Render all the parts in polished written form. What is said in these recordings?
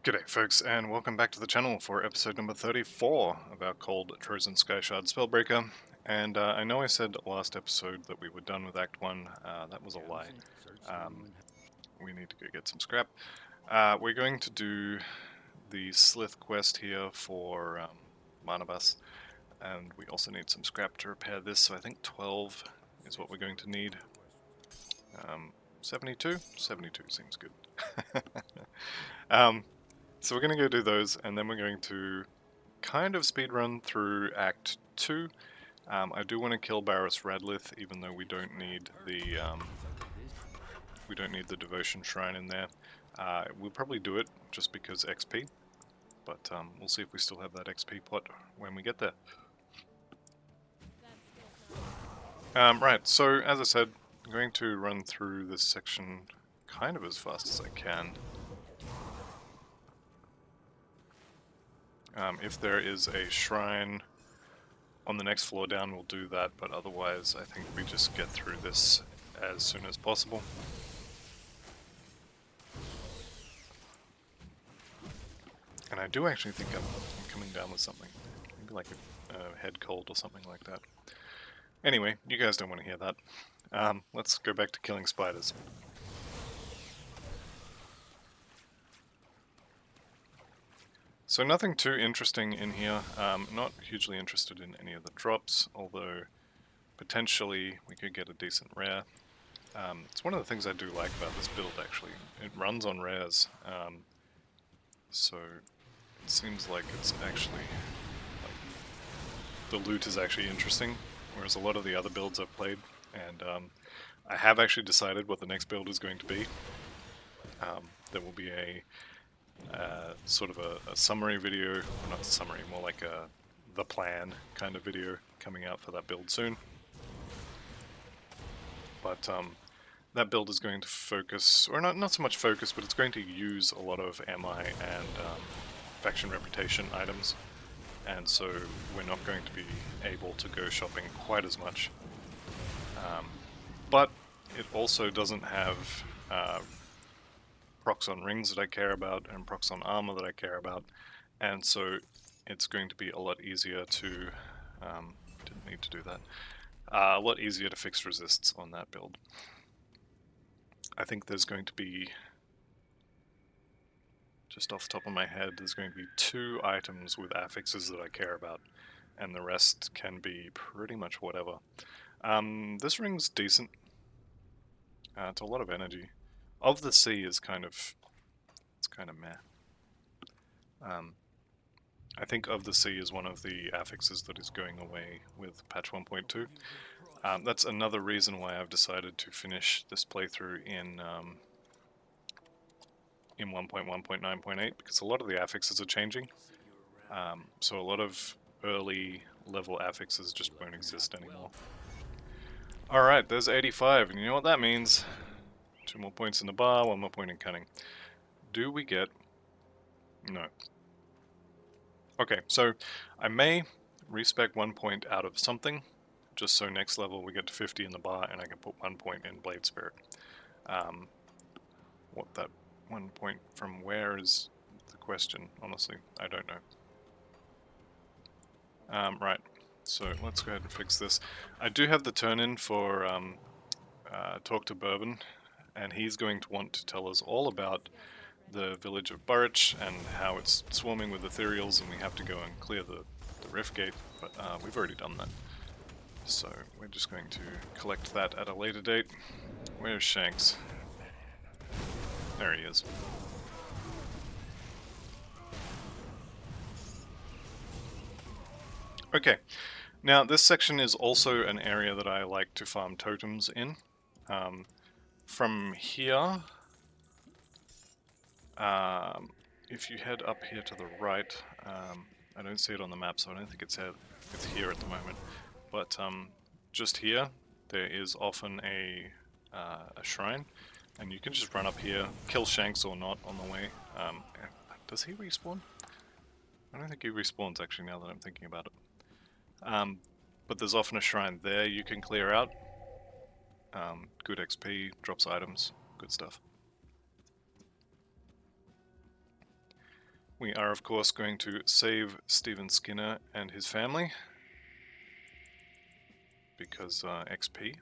G'day folks, and welcome back to the channel for episode number 34 of our cold Trozan Skyshard Spellbreaker. And I know I said last episode that we were done with Act 1, that was a lie. We need to go get some scrap. We're going to do the Slith quest here for Barnabas, and we also need some scrap to repair this, so I think 12 is what we're going to need. 72? 72 seems good. So we're going to go do those, and then we're going to kind of speedrun through Act 2. I do want to kill Barris Radlith, even though we don't need the Devotion Shrine in there. We'll probably do it just because XP, but we'll see if we still have that XP pot when we get there. Right, so as I said, I'm going to run through this section kind of as fast as I can. If there is a shrine on the next floor down, we'll do that, but otherwise I think we just get through this as soon as possible. And I do actually think I'm coming down with something. Maybe like a head cold or something like that. Anyway, you guys don't want to hear that. Let's go back to killing spiders. So nothing too interesting in here. Not hugely interested in any of the drops, although potentially we could get a decent rare. It's one of the things I do like about this build, actually. It runs on rares, so it seems like it's actually, the loot is actually interesting, whereas a lot of the other builds I've played, and I have actually decided what the next build is going to be. There will be a sort of a summary video, not a summary, more like the plan kind of video coming out for that build soon. But that build is going to focus, or not so much focus, but it's going to use a lot of MI and faction reputation items, and so we're not going to be able to go shopping quite as much. But it also doesn't have procs on rings that I care about and procs on armor that I care about, and so it's going to be a lot easier to didn't need to do that, a lot easier to fix resists on that build. I think there's going to be, just off the top of my head, there's going to be 2 items with affixes that I care about, and the rest can be pretty much whatever. This ring's decent. It's a lot of energy. Of the Sea is kind of meh. I think Of the Sea is one of the affixes that is going away with patch 1.2. That's another reason why I've decided to finish this playthrough in 1.1.9.8, because a lot of the affixes are changing. So a lot of early level affixes just won't exist anymore. Alright, there's 85, and you know what that means. 2 more points in the bar, 1 more point in cunning. Do we get... No. Okay, so I may respec 1 point out of something, just so next level we get to 50 in the bar and I can put 1 point in Blade Spirit. What that 1 point from where is the question, honestly, I don't know. Right, so let's go ahead and fix this. I do have the turn-in for Talk to Bourbon, and he's going to want to tell us all about the village of Burrich and how it's swarming with ethereals and we have to go and clear the rift gate, but we've already done that. So we're just going to collect that at a later date. Where's Shanks? There he is. Okay, now this section is also an area that I like to farm totems in. From here, if you head up here to the right, I don't see it on the map, so I don't think it's here at the moment. But just here, there is often a shrine, and you can just run up here, kill Shanks or not on the way. Does he respawn? I don't think he respawns actually, now that I'm thinking about it. But there's often a shrine there you can clear out. Good XP, drops items, good stuff. we are of course going to save Stephen Skinner and his family, because XP.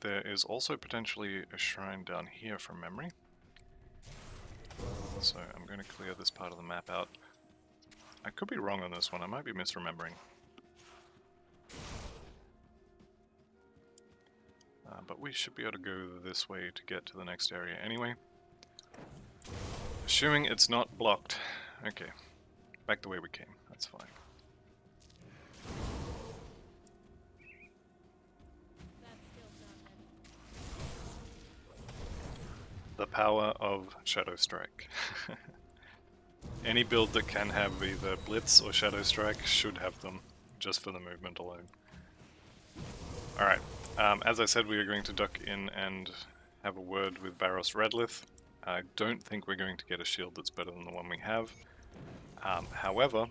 There is also potentially a shrine down here from memory. So I'm going to clear this part of the map out. I could be wrong on this one, I might be misremembering. But we should be able to go this way to get to the next area anyway. Assuming it's not blocked. Okay, back the way we came, that's fine. The power of Shadow Strike. Any build that can have either Blitz or Shadow Strike should have them, just for the movement alone. Alright, as I said, we are going to duck in and have a word with Barros Redlith. I don't think we're going to get a shield that's better than the one we have. However,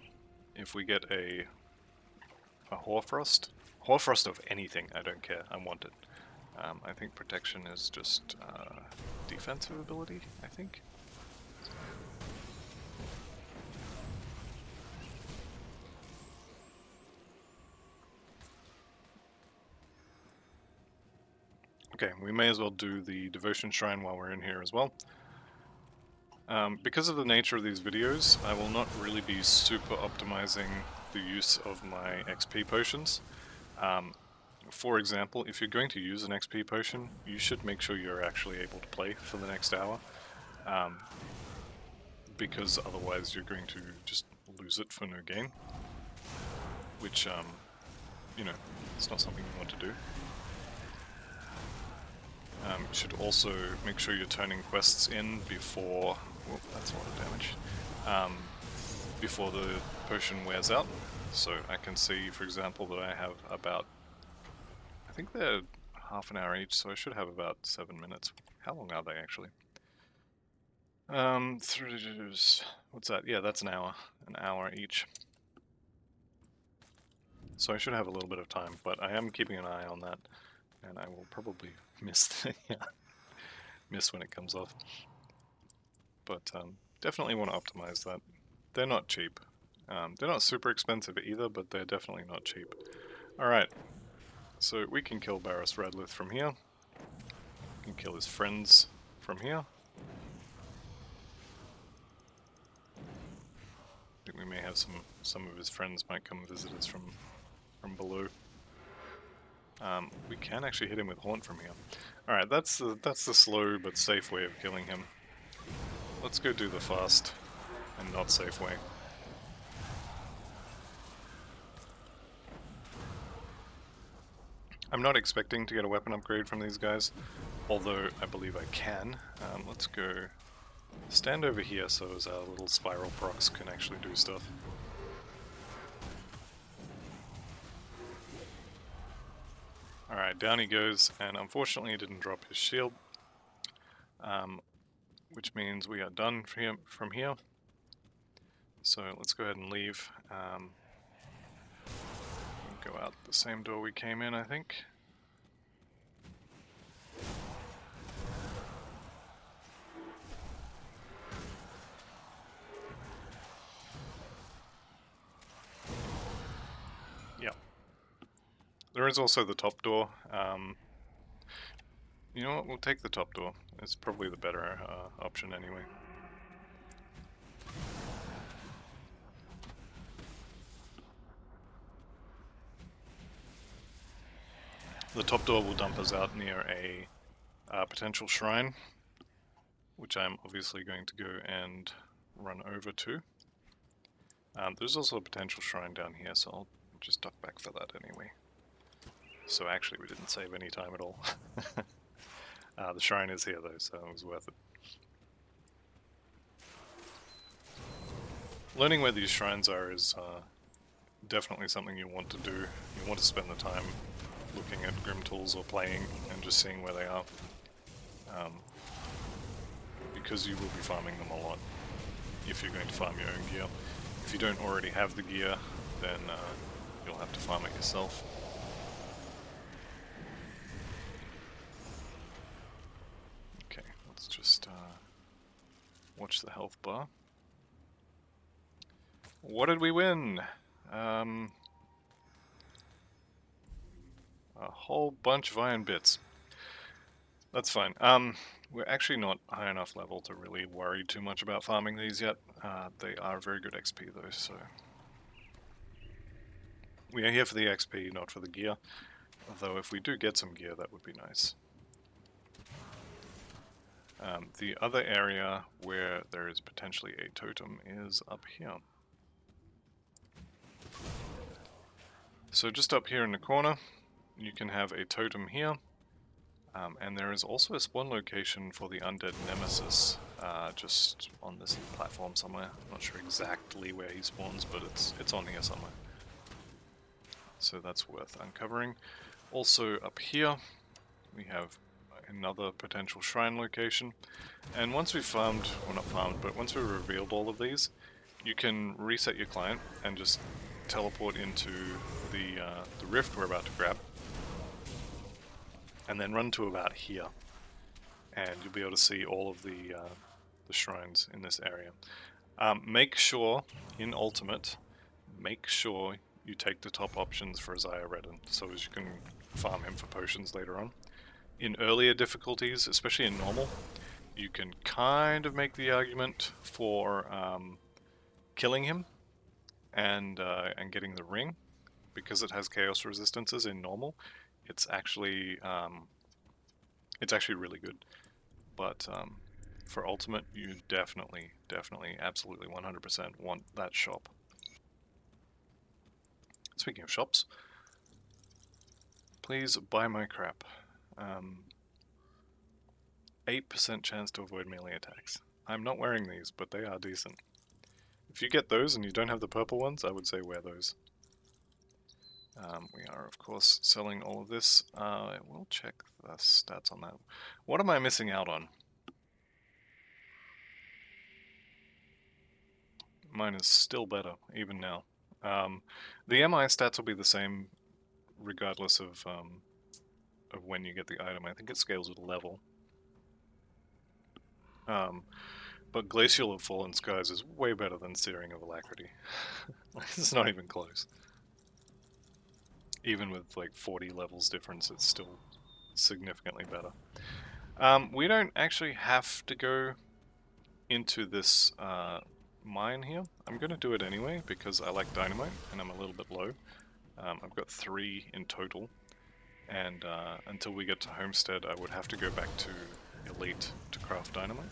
if we get a Hoarfrost of anything, I don't care, I want it. I think protection is just defensive ability, I think. Okay, we may as well do the Devotion Shrine while we're in here as well. Because of the nature of these videos, I will not really be super optimizing the use of my XP potions. For example, if you're going to use an XP potion, you should make sure you're actually able to play for the next hour. Because otherwise you're going to just lose it for no gain. Which, you know, it's not something you want to do. You should also make sure you're turning quests in before... Whoop, that's a lot of damage. Before the potion wears out. So I can see, for example, that I have about... I think they're half an hour each, so I should have about 7 minutes. How long are they, actually? What's that? Yeah, that's an hour. An hour each. So I should have a little bit of time, but I am keeping an eye on that. And I will probably miss miss when it comes off. But definitely want to optimize that. They're not cheap. They're not super expensive either, but they're definitely not cheap. Alright, so we can kill Barros Redlith from here. We can kill his friends from here. I think we may have some of his friends might come visit us from below. We can actually hit him with Haunt from here. Alright, that's the slow but safe way of killing him. Let's go do the fast and not safe way. I'm not expecting to get a weapon upgrade from these guys, although I believe I can. Let's go stand over here so as our little spiral procs can actually do stuff. Alright, down he goes, and unfortunately he didn't drop his shield, which means we are done from here. So let's go ahead and leave. Go out the same door we came in, I think. Yeah. There is also the top door. You know what, we'll take the top door. It's probably the better option anyway. The top door will dump us out near a potential shrine, which I'm obviously going to go and run over to. There's also a potential shrine down here, so I'll just duck back for that anyway. So actually we didn't save any time at all. The shrine is here though, so it was worth it. Learning where these shrines are is definitely something you want to do. You want to spend the time looking at Grim Tools or playing and just seeing where they are. Because you will be farming them a lot if you're going to farm your own gear. If you don't already have the gear, then you'll have to farm it yourself. Okay, let's just watch switch the health bar. What did we win? A whole bunch of iron bits. That's fine. We're actually not high enough level to really worry too much about farming these yet. They are very good XP though, so... We are here for the XP, not for the gear. Although if we do get some gear, that would be nice. The other area where there is potentially a totem is up here. So just up here in the corner, you can have a totem here. And there is also a spawn location for the undead nemesis, just on this platform somewhere. I'm not sure exactly where he spawns, but it's on here somewhere. So that's worth uncovering. Also up here, we have another potential shrine location. And once we've farmed, well not farmed, but once we've revealed all of these, you can reset your client and just teleport into the rift we're about to grab. And then run to about here. And you'll be able to see all of the shrines in this area. Make sure, in Ultimate, make sure you take the top options for Isaiah Redden, so as you can farm him for potions later on. In earlier difficulties, especially in normal, you can kind of make the argument for killing him and getting the ring, because it has chaos resistances in normal. It's actually really good. But for Ultimate, you definitely, absolutely 100% want that shop. Speaking of shops, please buy my crap. 8% chance to avoid melee attacks. I'm not wearing these, but they are decent. If you get those and you don't have the purple ones, I would say wear those. We are, of course, selling all of this. We'll check the stats on that. What am I missing out on? Mine is still better, even now. The MI stats will be the same regardless of when you get the item. I think it scales with level. But Glacial of Fallen Skies is way better than Searing of Alacrity. It's not even close. Even with like 40 levels difference, it's still significantly better. We don't actually have to go into this mine here. I'm going to do it anyway because I like dynamite and I'm a little bit low. I've got 3 in total, and until we get to Homestead I would have to go back to Elite to craft dynamite.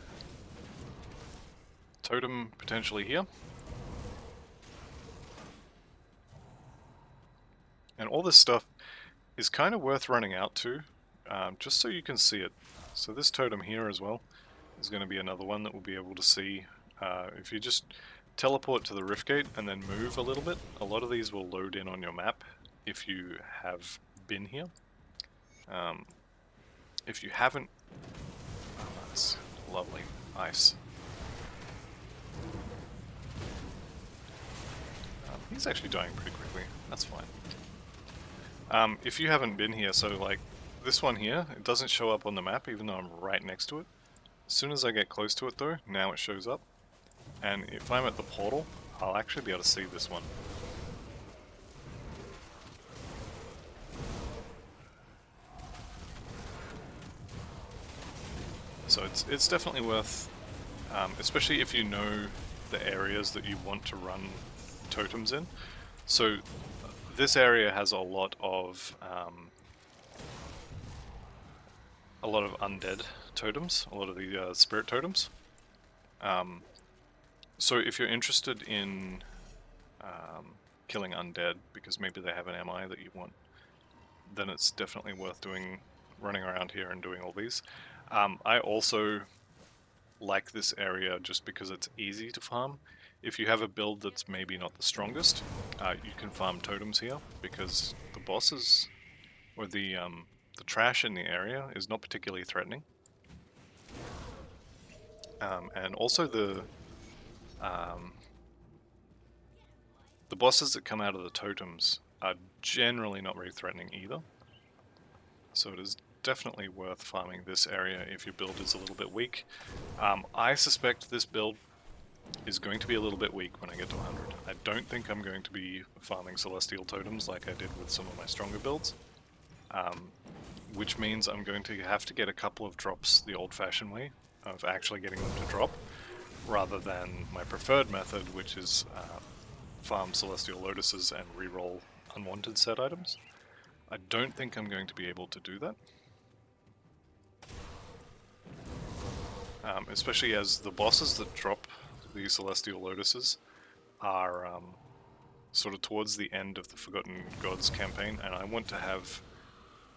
Totem potentially here. And all this stuff is kind of worth running out to, just so you can see it. So this totem here as well is going to be another one that we'll be able to see. If you just teleport to the Rift Gate and then move a little bit, a lot of these will load in on your map if you have been here. If you haven't... Oh, that's lovely. Ice. He's actually dying pretty quickly. That's fine. If you haven't been here, so like this one here, it doesn't show up on the map even though I'm right next to it. As soon as I get close to it though, now it shows up. And if I'm at the portal, I'll actually be able to see this one. So it's definitely worth, especially if you know the areas that you want to run totems in. So this area has a lot of undead totems, a lot of the spirit totems. So if you're interested in killing undead because maybe they have an MI that you want, then it's definitely worth running around here and doing all these. I also like this area just because it's easy to farm. If you have a build that's maybe not the strongest, you can farm totems here because the bosses or the trash in the area is not particularly threatening. And also the bosses that come out of the totems are generally not very threatening either. So it is definitely worth farming this area if your build is a little bit weak. I suspect this build is going to be a little bit weak when I get to 100. I don't think I'm going to be farming Celestial Totems like I did with some of my stronger builds, which means I'm going to have to get a couple of drops the old-fashioned way of actually getting them to drop, rather than my preferred method, which is farm Celestial Lotuses and reroll unwanted set items. I don't think I'm going to be able to do that. Especially as the bosses that drop the Celestial Lotuses are sort of towards the end of the Forgotten Gods campaign, and I want to have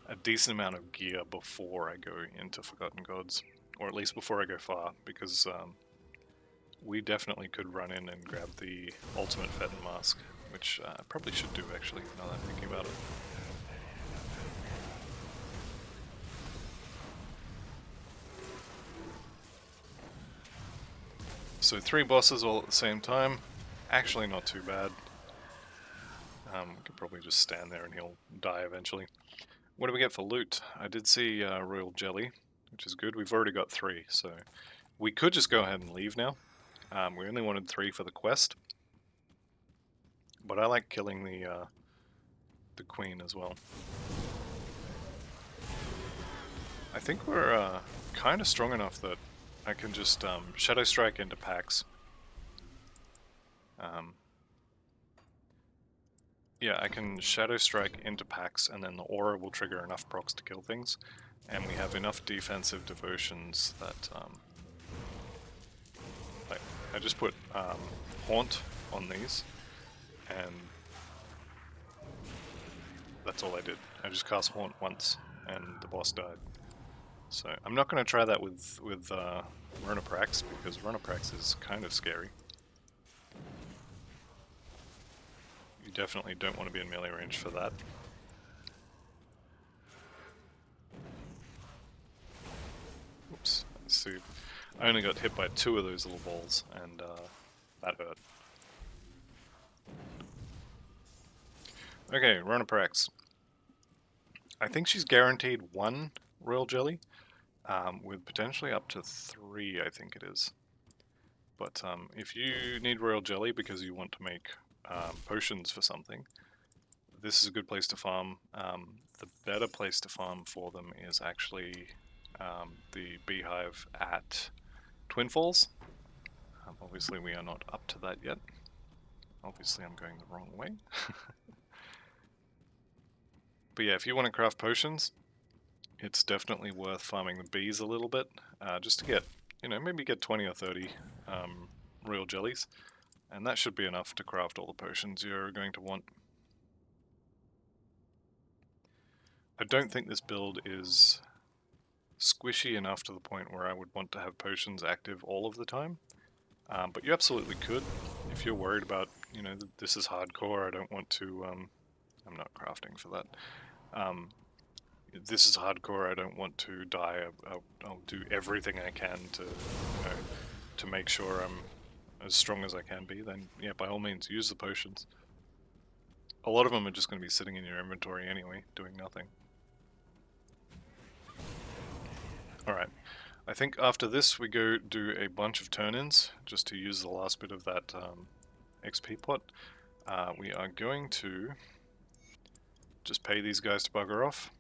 a decent amount of gear before I go into Forgotten Gods, or at least before I go far, because we definitely could run in and grab the ultimate Fetten Mask, which I probably should do actually, now that I'm thinking about it. So 3 bosses all at the same time, actually not too bad. We could probably just stand there and he'll die eventually. What do we get for loot? I did see Royal Jelly, which is good. We've already got 3, so we could just go ahead and leave now. We only wanted 3 for the quest, but I like killing the queen as well. I think we're kind of strong enough that I can just Shadow Strike into packs. Yeah, I can Shadow Strike into packs, and then the aura will trigger enough procs to kill things. And we have enough defensive devotions that like, I just put Haunt on these, and that's all I did. I just cast Haunt once, and the boss died. So I'm not going to try that with Runaprax, because Runaprax is kind of scary. You definitely don't want to be in melee range for that. Oops, let's see. I only got hit by 2 of those little balls, and that hurt. Okay, Runaprax. I think she's guaranteed 1 Royal Jelly, with potentially up to 3, I think it is. But if you need Royal Jelly because you want to make potions for something, this is a good place to farm. The better place to farm for them is actually the beehive at Twin Falls. Obviously we are not up to that yet. Obviously I'm going the wrong way. But yeah, if you want to craft potions, it's definitely worth farming the bees a little bit, just to get, you know, maybe get 20 or 30 Royal Jellies, and that should be enough to craft all the potions you're going to want. I don't think this build is squishy enough to the point where I would want to have potions active all of the time, but you absolutely could. If you're worried about, you know, this is hardcore, I don't want to, I'm not crafting for that. This is hardcore, I don't want to die, I'll do everything I can to, you know, to make sure I'm as strong as I can be, then yeah, by all means, use the potions. A lot of them are just going to be sitting in your inventory anyway, doing nothing. Alright, I think after this we go do a bunch of turn-ins, just to use the last bit of that XP pot. We are going to just pay these guys to bugger off.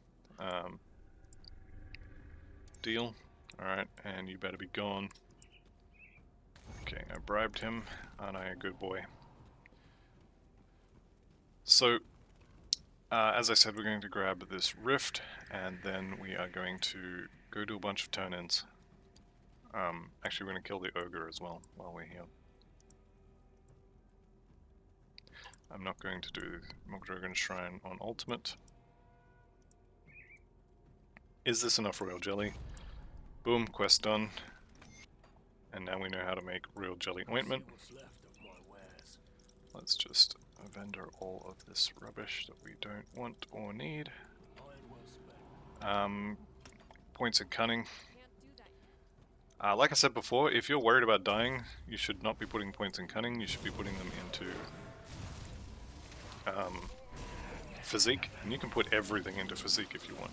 Deal. Alright, and you better be gone. Okay, I bribed him, aren't I a good boy? So, as I said, we're going to grab this rift, and then we are going to go do a bunch of turn-ins. Actually, we're going to kill the ogre as well while we're here. I'm not going to do Mogdragon Shrine on ultimate. Is this enough Royal Jelly? Boom, quest done. And now we know how to make Royal Jelly ointment. Let's just vendor all of this rubbish that we don't want or need. Points of cunning. Like I said before, if you're worried about dying, you should not be putting points in cunning, you should be putting them into physique, and you can put everything into physique if you want.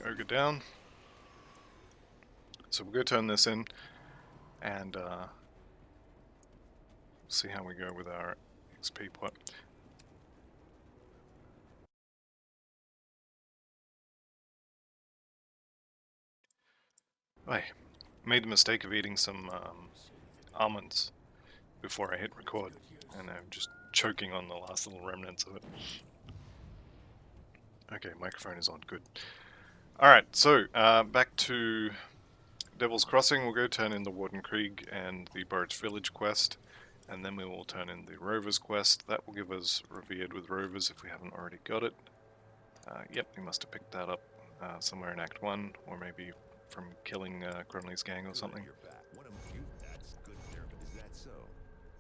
ogre down. So we'll go turn this in and see how we go with our XP pot. I made the mistake of eating some almonds before I hit record, and I'm just choking on the last little remnants of it. Okay, microphone is on, good. Alright, so back to Devil's Crossing. We'll go turn in the Warden Krieg and the Burridge Village quest, and then we will turn in the Rovers quest. That will give us Revered with Rovers if we haven't already got it. Yep, we must have picked that up somewhere in Act 1, or maybe from killing Crumley's gang or something. That's good there, but is that so?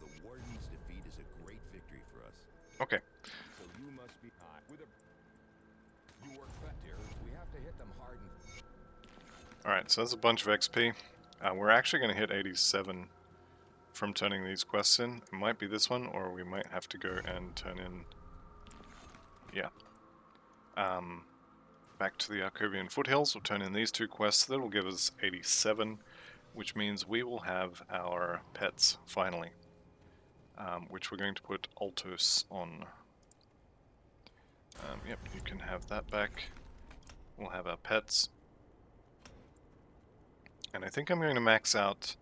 The Warden's defeat is a great victory for us. Okay. So you must be high. You work fat, dear. We have to hit them hard and... Alright, so that's a bunch of XP. We're actually going to hit 87 from turning these quests in. It might be this one, or we might have to go and turn in... Yeah. Back to the Arcovian foothills. We'll turn in these two quests. That will give us 87, which means we will have our pets finally, which we're going to put Altos on. Yep, you can have that back. We'll have our pets. And I think I'm going to max out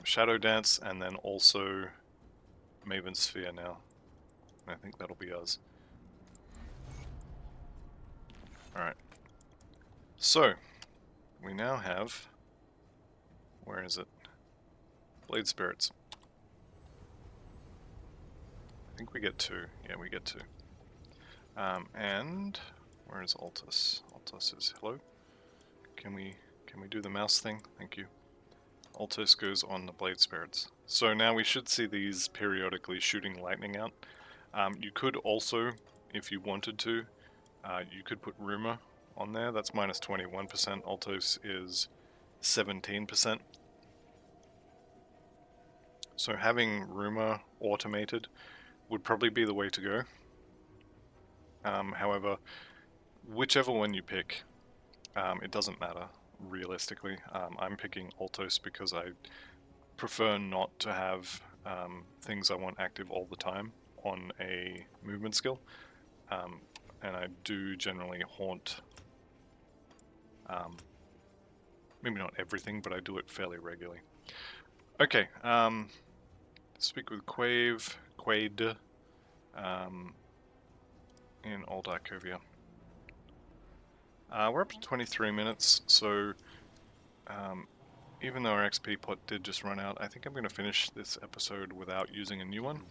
Shadow Dance and then also Maven Sphere now. I think that'll be us. Alright. So, we now have... Where is it? Blade Spirits. I think we get 2. Yeah, we get 2. And... Where is Altus? Altus is... Hello? Can we do the mouse thing? Thank you. Altus goes on the Blade Spirits. So now we should see these periodically shooting lightning out. You could also, if you wanted to, you could put Rumor on there. That's minus 21%. Altos is 17%. So having Rumor automated would probably be the way to go. However, whichever one you pick, it doesn't matter, realistically. I'm picking Altos because I prefer not to have things I want active all the time on a movement skill. And I do generally haunt, maybe not everything, but I do it fairly regularly. Okay, speak with Quade, in Old Arcovia. We're up to 23 minutes, so even though our XP pot did just run out, I think I'm going to finish this episode without using a new one.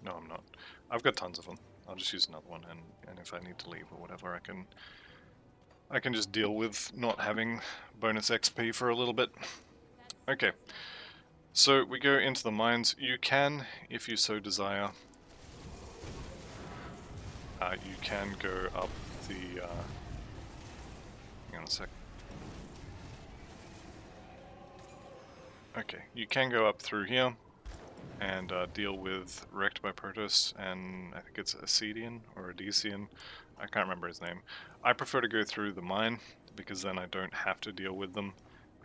No, I'm not. I've got tons of them. I'll just use another one, and if I need to leave or whatever, I can just deal with not having bonus XP for a little bit. Okay, so we go into the mines. You can, if you so desire, you can go up the... hang on a sec. Okay, you can go up through here and deal with Wrecked by Protoss, and I think it's Acedian or Odyssean. I can't remember his name. I prefer to go through the mine because then I don't have to deal with them,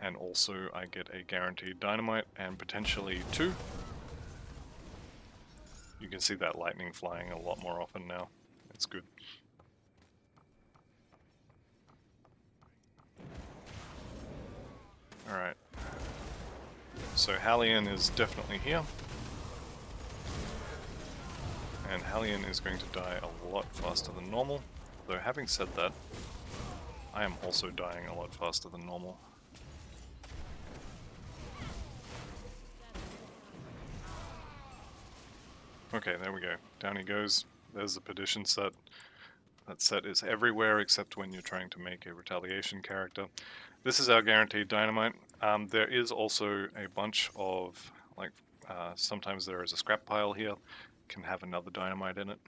and also I get a guaranteed dynamite and potentially 2. You can see that lightning flying a lot more often now. It's good. Alright. So Hallian is definitely here. And Hallian is going to die a lot faster than normal. Though having said that, I am also dying a lot faster than normal. Okay, there we go. Down he goes. There's the Perdition set. That set is everywhere except when you're trying to make a retaliation character. This is our guaranteed dynamite. There is also a bunch of, like, sometimes there is a scrap pile here. Can have another dynamite in it.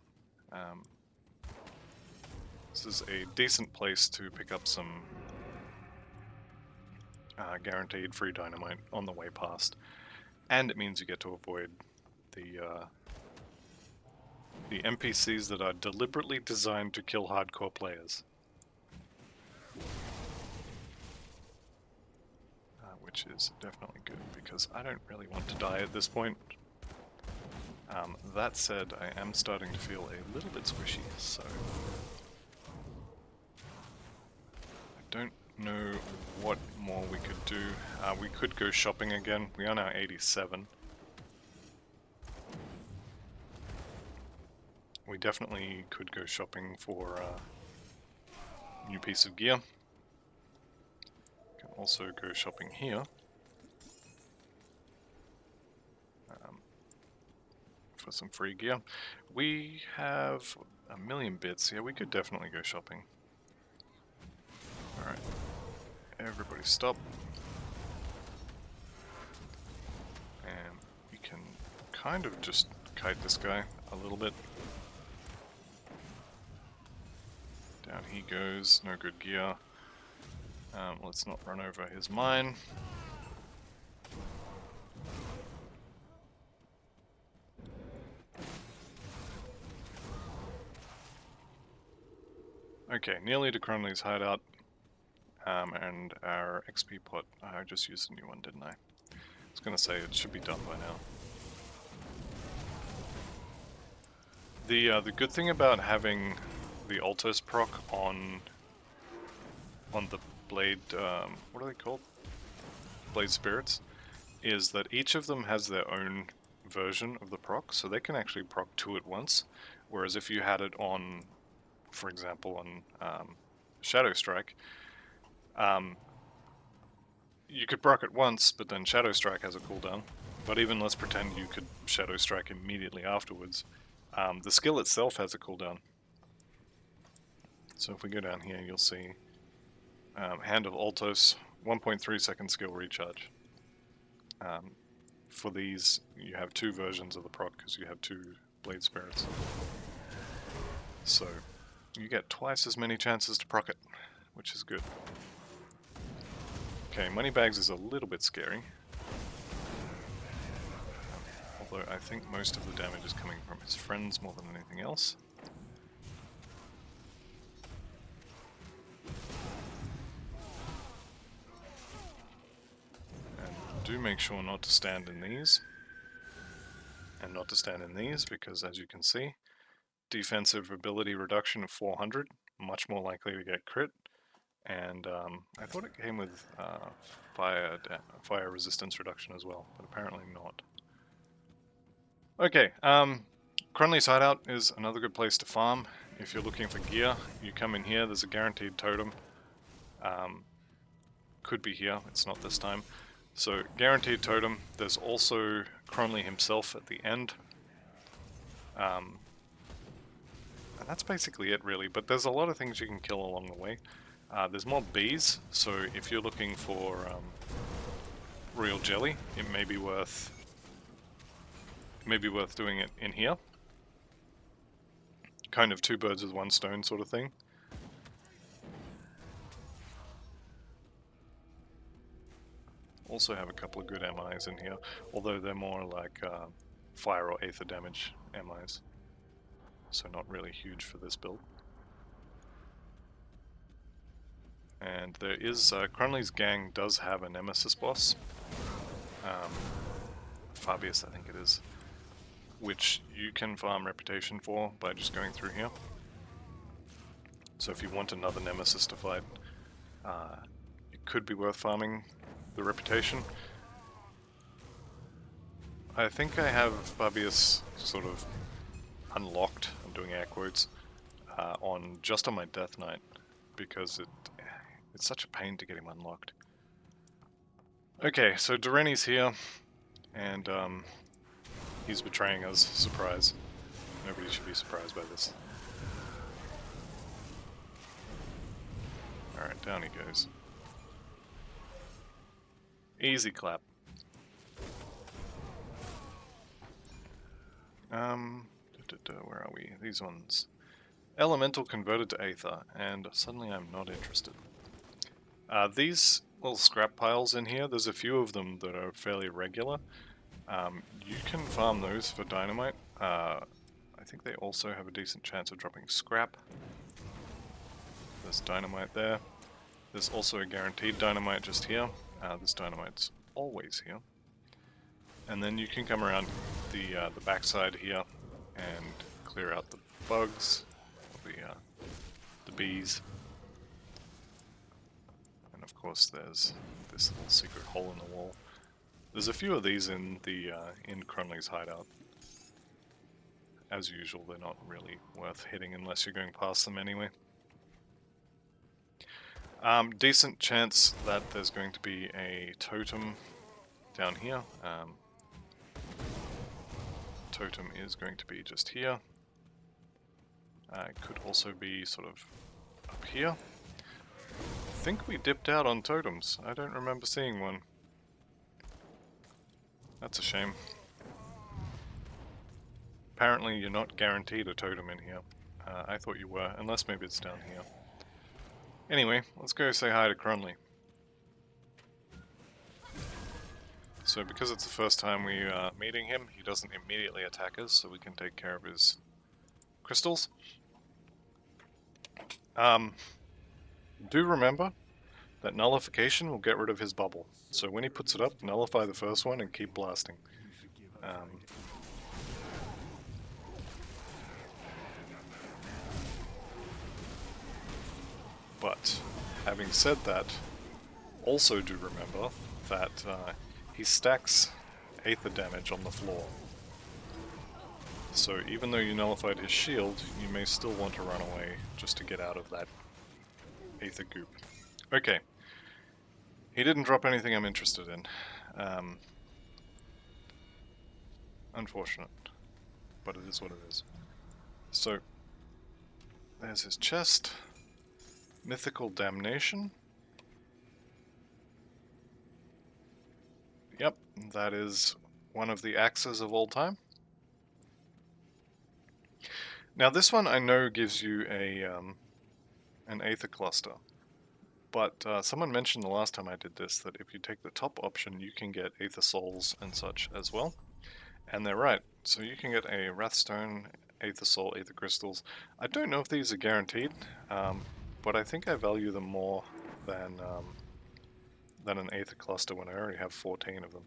This is a decent place to pick up some guaranteed free dynamite on the way past. And it means you get to avoid the The NPCs that are deliberately designed to kill hardcore players. Which is definitely good, because I don't really want to die at this point. That said, I am starting to feel a little bit squishy, so... I don't know what more we could do. We could go shopping again. We are now 87. We definitely could go shopping for a new piece of gear. Can also go shopping here. For some free gear. We have a million bits. Yeah, we could definitely go shopping. Alright. Everybody stop. And we can kind of just kite this guy a little bit. Down he goes. No good gear. Let's not run over his mine. Okay, nearly to Cronley's hideout. And our XP pot. I just used a new one, didn't I? I was going to say it should be done by now. The good thing about having the Altos proc on the blade, what are they called? Blade spirits, is that each of them has their own version of the proc, so they can actually proc 2 at once. Whereas if you had it on, for example, on Shadow Strike, you could proc it once, but then Shadow Strike has a cooldown. But even let's pretend you could Shadow Strike immediately afterwards. The skill itself has a cooldown. So if we go down here, you'll see Hand of Altos, 1.3 second skill recharge. For these, you have 2 versions of the proc because you have 2 blade spirits. So you get twice as many chances to proc it, which is good. Okay, Moneybags is a little bit scary. Although I think most of the damage is coming from his friends more than anything else. And do make sure not to stand in these. And not to stand in these, because as you can see, defensive ability reduction of 400, much more likely to get crit. And I thought it came with fire resistance reduction as well, but apparently not. Okay, Cronley's Hideout is another good place to farm. If you're looking for gear, you come in here, there's a guaranteed totem. Could be here, it's not this time. So, guaranteed totem. There's also Cronley himself at the end. And that's basically it really, but there's a lot of things you can kill along the way. There's more bees, so if you're looking for royal jelly, it may be worth doing it in here. Kind of 2 birds with 1 stone sort of thing. Also have a couple of good MIs in here, although they're more like fire or aether damage MIs. So not really huge for this build. And there is, Cronley's gang does have a nemesis boss. Fabius, I think it is. Which you can farm reputation for by just going through here. So if you want another nemesis to fight, it could be worth farming the reputation. I think I have Fabius sort of unlocked, I'm doing air quotes, on my Death Knight, because it's such a pain to get him unlocked. Okay, so Doreni's here, and he's betraying us. Surprise. Nobody should be surprised by this. Alright, down he goes. Easy clap. Where are we? These ones. Elemental converted to Aether, and suddenly I'm not interested. These little scrap piles in here, there's a few of them that are fairly regular. You can farm those for dynamite. I think they also have a decent chance of dropping scrap. There's dynamite there. There's also a guaranteed dynamite just here. This dynamite's always here. And then you can come around the backside here and clear out the bugs, the bees. And of course there's this little secret hole in the wall. There's a few of these in Cronley's hideout. As usual, they're not really worth hitting unless you're going past them anyway. Decent chance that there's going to be a totem down here. Totem is going to be just here. It could also be sort of up here. I think we dipped out on totems. I don't remember seeing one. That's a shame. Apparently you're not guaranteed a totem in here. I thought you were, unless maybe it's down here. Anyway, let's go say hi to Cronley. So because it's the first time we are meeting him, he doesn't immediately attack us, so we can take care of his crystals. Do remember that nullification will get rid of his bubble. So when he puts it up, nullify the first one and keep blasting. But having said that, also do remember that he stacks Aether damage on the floor. So even though you nullified his shield, you may still want to run away just to get out of that Aether goop. Okay. He didn't drop anything I'm interested in. Unfortunate. But it is what it is. So, there's his chest. Mythical Damnation. Yep, that is one of the axes of all time. Now this one I know gives you an Aether cluster, but someone mentioned the last time I did this that if you take the top option you can get Aether souls and such as well, and they're right. So you can get a Wrathstone, Aether soul, Aether crystals. I don't know if these are guaranteed, but I think I value them more than an Aether cluster when I already have 14 of them.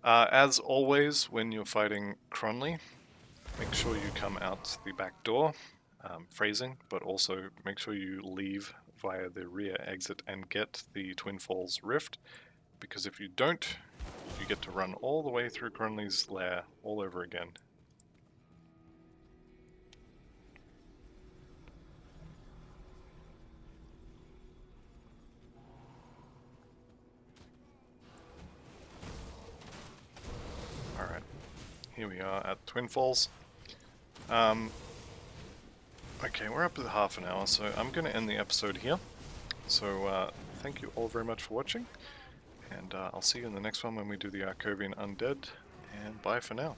As always, when you're fighting Cronley, make sure you come out the back door, phrasing, but also make sure you leave via the rear exit and get the Twin Falls Rift, because if you don't, you get to run all the way through Cronley's lair all over again. Alright, here we are at Twin Falls. Okay, we're up to half an hour, so I'm going to end the episode here. So thank you all very much for watching, and I'll see you in the next one when we do the Arcovian Undead, and bye for now.